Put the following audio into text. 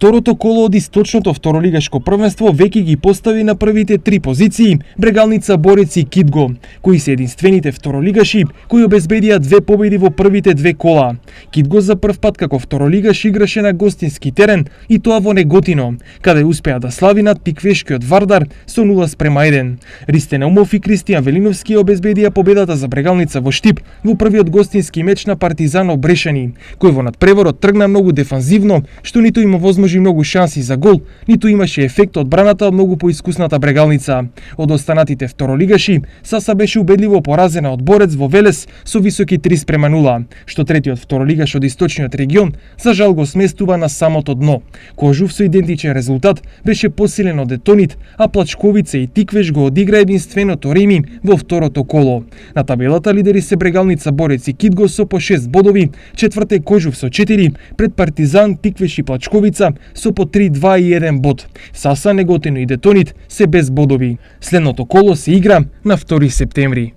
второто коло од источното второлигашко првенство веќе ги постави на првите 3 позиции Брегалница, Борец и Кидго, кои се единствените второлигаши кои обезбедија 2 победи во првите 2 кола. Кидго за прв пат како второлигаш играше на гостински терен и тоа во Неготино, каде успеа да слави над Пиквешкиот Вардар со 0:1. Ристе Наумов и Кристијан Велиновски обезбедија победата за Брегалница во Штип во првиот гостински меч на Партизан Брешани, кој во надпреворот тргна многу дефанзивно, што ниту има возможи многу шанси за гол, ниту имаше ефект од браната од многу поискусната Брегалница. Од останатите второлигаши, Саса беше убедливо поразена од Борец во Велес со високи 3:0, што третиот второлигаш од источниот регион за жал го сместува на самото дно. Кожув со идентичен резултат беше посилен од Етонит, а Плачковица и Тиквеш го одигра единственото реми во второто коло. На табелата лидери се Брегалница, Борец и Кидго со по 6 бодови, четврт е Кожув со 4, пред Партизан, Тиквеш и Плачковица со по 3, 2 и 1 бод. Саса, Неготино и Детонит се без бодови. Следното коло се игра на 2 септември.